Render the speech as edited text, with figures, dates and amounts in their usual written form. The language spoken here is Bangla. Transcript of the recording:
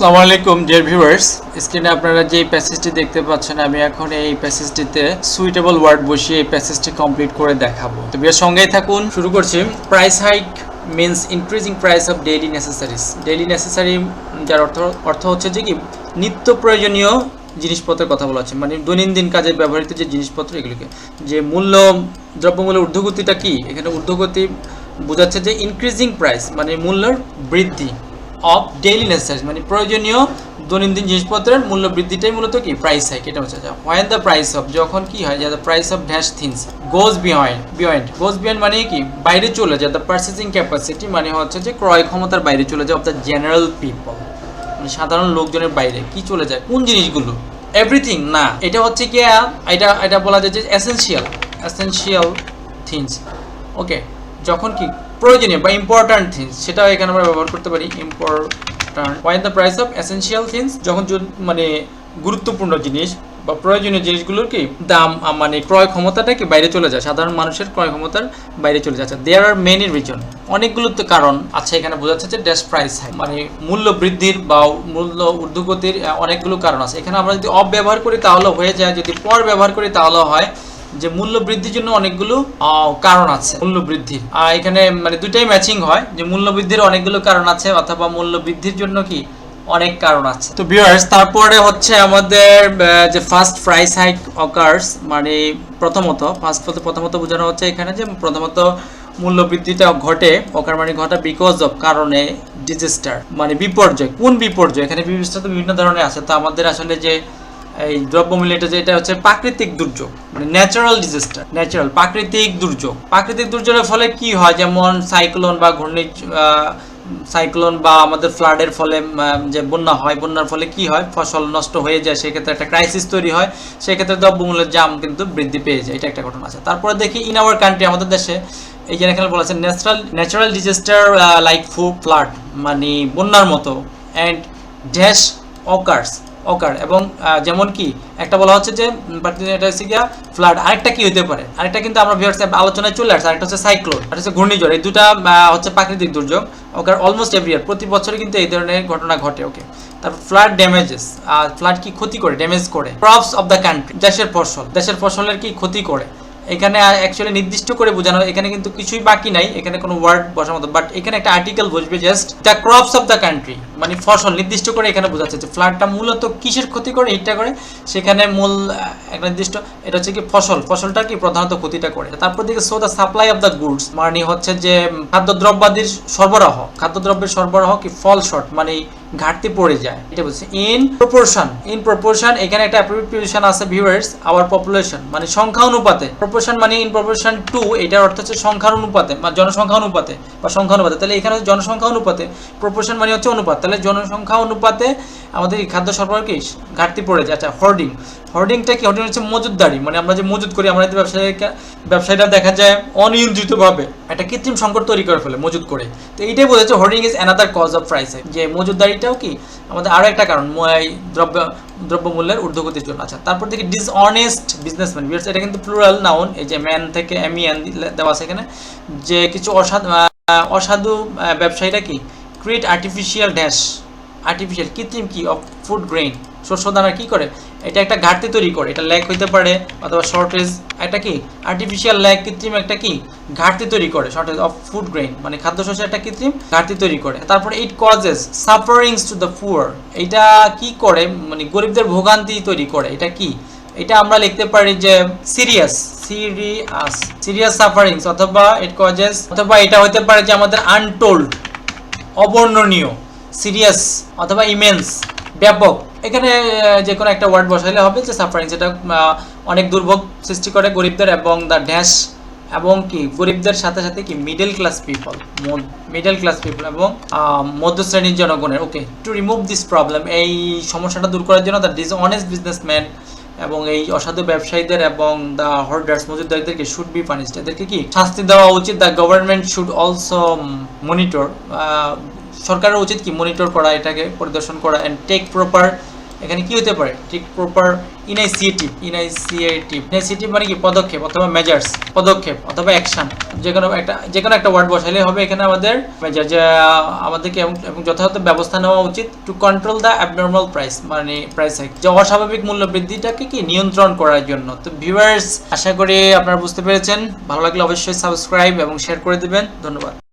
আসসালামু আলাইকুম ডিয়ার ভিউয়ার্স, স্ক্রিনে আপনারা যে প্যাসেজটি দেখতে পাচ্ছেন, আমি এখন এই প্যাসেজটিতে সুইটেবল ওয়ার্ড বসিয়ে এই প্যাসেজটি কমপ্লিট করে দেখাবো। তো বিয়ার সঙ্গেই থাকুন। শুরু করছি। Price hike means increasing price of daily necessaries. Daily necessary যার অর্থ হচ্ছে যে কি নিত্য প্রয়োজনীয় জিনিসপত্রের কথা বলা হচ্ছে, মানে দৈনন্দিন কাজে ব্যবহৃত যে জিনিসপত্র, এগুলোকে যে দ্রব্যমূল্যের ঊর্ধ্বগতিটা কি, এখানে ঊর্ধ্বগতি বোঝাচ্ছে যে ইনক্রিজিং প্রাইস মানে মূল্যের বৃদ্ধি অফ ডেইলি নেসেসারিজ মানে প্রয়োজনীয় দৈনন্দিন জিনিসপত্রের মূল্য বৃদ্ধিটাই মূলত কি প্রাইস হাইক। এটা হচ্ছে হোয়েন দ্য প্রাইস অফ, যখন কি হয়, the price of dash things goes beyond মানে কি বাইরে চলে যায়, দ্য পারচেজিং ক্যাপাসিটি মানে হচ্ছে যে ক্রয় ক্ষমতার বাইরে চলে যায় অফ দ্য জেনারেল পিপল, মানে সাধারণ লোকজনের বাইরে কি চলে যায়, কোন জিনিসগুলো, এভরিথিং না, এটা হচ্ছে কি এটা বলা যায় যে এসেনশিয়াল থিংস। ওকে, যখন কি প্রয়োজনীয় বা ইম্পর্ট্যান্ট থিংস, সেটাও এখানে আমরা ব্যবহার করতে পারি important. When the price of essential things, যখন মানে গুরুত্বপূর্ণ জিনিস বা প্রয়োজনীয় জিনিসগুলোর কি দাম মানে ক্রয় ক্ষমতাটা কি বাইরে চলে যায়, সাধারণ মানুষের ক্রয় ক্ষমতার বাইরে চলে যাচ্ছে। দেয়ার আর মেনি রিজন, অনেকগুলো তো কারণ আছে এখানে বোঝাচ্ছে যে ড্যাশ প্রাইস হাই মানে মূল্য বৃদ্ধির বা মূল্য ঊর্ধ্বগতির অনেকগুলো কারণ আছে। এখানে আমরা যদি অফ ব্যবহার করি তাহলে হয়ে যায়, যদি পর ব্যবহার করি তাহলে হয় যে মূল্য বৃদ্ধির জন্য অনেকগুলো কারণ আছে। মূল্য বৃদ্ধির এখানে মানে দুটাই ম্যাচিং হয়, যে মূল্য বৃদ্ধির অনেকগুলো কারণ আছে অথবা মূল্য বৃদ্ধির জন্য কি অনেক কারণ আছে। তো ভিউয়ার্স, তারপরে হচ্ছে আমাদের যে ফার্স্ট প্রাইস হাইক অকার্স, মানে প্রথমত বোঝানো হচ্ছে এখানে যে প্রথমত মূল্য বৃদ্ধিটা ঘটে, অকার মানে ঘটা বিকজ অফ কারণে, ডিজাস্টার মানে বিপর্যয়। কোন বিপর্যয়, এখানে বিপর্যয় তো বিভিন্ন ধরনের আছে। তো আমাদের আসলে যে এই দ্রব্যমূল্যটা যেটা হচ্ছে প্রাকৃতিক দুর্যোগ, মানে ন্যাচারাল ডিজাস্টার, প্রাকৃতিক দুর্যোগের ফলে কি হয়, যেমন সাইক্লোন বা সাইক্লোন বা আমাদের ফ্লাডের ফলে যে বন্যা হয়, বন্যার ফলে কি হয়, ফসল নষ্ট হয়ে যায়, সেক্ষেত্রে একটা ক্রাইসিস তৈরি হয়, সেক্ষেত্রে দ্রব্যমূল্যের দাম কিন্তু বৃদ্ধি পেয়ে যায়। এটা একটা ঘটনা আছে। তারপরে দেখি ইন আওয়ার কান্ট্রি, আমাদের দেশে এই যে এখানে বলা আছে ন্যাচারাল ডিজাস্টার লাইক ফ্লাড মানে বন্যার মতো, অ্যান্ড ড্যাশ অকার এবং যেমন কি একটা বলা হচ্ছে যে এটা হচ্ছে গিয়া ফ্লাড, আরেকটা কি হতে পারে, আরেকটা কিন্তু আমরা ভিউয়ার্স আলোচনায় চলে আসছে, আরেকটা হচ্ছে সাইক্লোন, আর হচ্ছে ঘূর্ণিঝড়। এই দুটা হচ্ছে প্রাকৃতিক দুর্যোগ। ওকার অলমোস্ট এভরি ইয়ার, প্রতি বছরই কিন্তু এই ধরনের ঘটনা ঘটে। ওকে, তারপর ফ্লাড ড্যামেজেস, ফ্লাড কি ক্ষতি করে, ড্যামেজ করে। ক্রপস অফ দ্য কান্ট্রি, দেশের ফসলের কি ক্ষতি করে। এখানে অ্যাকচুয়ালি নির্দিষ্ট করে বোঝানো, এখানে কিন্তু কিছুই বাকি নাই, এখানে কোনো ওয়ার্ড বসার মতো, বাট এখানে একটা আর্টিকেল বসবে, just the crops of the country মানে ফসল নির্দিষ্ট করে এখানে বোঝাচ্ছে যে ফ্লাডটা মূলত কিসের ক্ষতি করে, এইটা করে, সেখানে মূল একটা নির্দিষ্ট, এটা হচ্ছে কি ফসলটা কি প্রধানত ক্ষতিটা করে। তারপর দিকে so the supply of the goods মানে হচ্ছে যে খাদ্যদ্রব্যাদির খাদ্যদ্রব্যের সরবরাহ কি ফল শর্ট মানে ঘাটতি পড়ে যায়, এটা বলছে। ইন প্রপোর্শন এখানে একটা প্রিপোজিশন আছে ভিউয়ার্স, আওয়ার পপুলেশন মানে সংখ্যা অনুপাতে, প্রপোর্শন মানে ইন প্রপোর্শন টু, এটার অর্থ হচ্ছে সংখ্যার অনুপাতে বা জনসংখ্যা অনুপাতে বা সংখ্যা অনুপাতে। তাহলে এখানে জনসংখ্যা অনুপাতে, প্রপোর্শন মানে হচ্ছে অনুপাত, তাহলে জনসংখ্যা অনুপাতে আমাদের খাদ্য সরবরাহ কি ঘাটতি পড়ে যায়। আচ্ছা, হোর্ডিংটা কি, হোর্ডিং হচ্ছে মজুদদারি, মানে আমরা যে মজুদ করি, আমরা ব্যবসায়ীরা দেখা যায় অনিয়ন্ত্রিতভাবে একটা কৃত্রিম সংকট তৈরি করে ফেলে মজুদ করে। তো এইটাই বোঝাচ্ছে hoarding is another cause of price, যে মজুদদারিটাও কি আমাদের আরো একটা কারণ দ্রব্যমূল্যের ঊর্ধ্বগতির জন্য। আচ্ছা, তারপর দেখি ডিসঅনেস্ট বিজনেসম্যান, এটা কিন্তু প্লুরাল নাউন, এই যে ম্যান থেকে MEN দেওয়া আছে এখানে, যে কিছু অসাধু ব্যবসায়ীরা কি ক্রিয়েট আর্টিফিশিয়াল কৃত্রিম কি অফ ফুড গ্রেইন, শস্য দানা কি করে, এটা একটা ঘাটতি তৈরি করে, এটা ল্যাক হইতে পারে অথবা শর্টেজ, একটা কি আর্টিফিশিয়াল ল্যাক কৃত্রিম একটা কি ঘাটতি তৈরি করে, শর্টেজ অফ ফুড গ্রেইন মানে খাদ্যশস্যের একটা কৃত্রিম ঘাটতি তৈরি করে। তারপরে it causes sufferings to the poor, এটা কি করে মানে গরিবদের ভোগান্তি তৈরি করে, এটা কি, এটা আমরা লিখতে পারি যে সিরিয়াস সাফারিংস, অথবা ইট কজেস, অথবা এটা হতে পারে যে আমাদের আনটোল্ড অবর্ণনীয়, সিরিয়াস অথবা ইমেন্স ব্যাপক। এখানে যে কোনো একটা ওয়ার্ড বসাইলে হবে, যে সাফারিং যেটা অনেক দুর্ভোগ সৃষ্টি করে গরিবদের, এবং দ্য ড্যাশ এবং কি গরিবদের সাথে সাথে কি মিডল ক্লাস পিপল এবং মধ্যশ্রেণীর জনগণের। ওকে, টু রিমুভ দিস প্রবলেম, এই সমস্যাটা দূর করার জন্য দ্য ডিসঅনেস্ট বিজনেসম্যান এবং এই অসাধু ব্যবসায়ীদের এবং দ্য হোর্ডার্স মজুদদারদেরকে শুড বি পানিশড, এদেরকে কি শাস্তি দেওয়া উচিত। The government should also monitor, সরকারের উচিত কি মনিটর করা, এটাকে পরিদর্শন করা, অ্যান্ড টেক প্রপার এখানে কি হতে পারে, ঠিক প্রপার ইনাইসিয়েটিভ মানে কি পদক্ষেপ অথবা মেজার্স, পদক্ষেপ অথবা অ্যাকশন, যে কোনো একটা ওয়ার্ড বসাইলে হবে এখানে আমাদের মেজার, যে আমাদেরকে এবং যথাযথ ব্যবস্থা নেওয়া উচিত to control the abnormal price, মানে প্রাইস হাইক, যে অস্বাভাবিক মূল্য বৃদ্ধিটাকে কি নিয়ন্ত্রণ করার জন্য। তো ভিউয়ার্স, আশা করি আপনারা বুঝতে পেরেছেন। ভালো লাগলে অবশ্যই সাবস্ক্রাইব এবং শেয়ার করে দিবেন। ধন্যবাদ।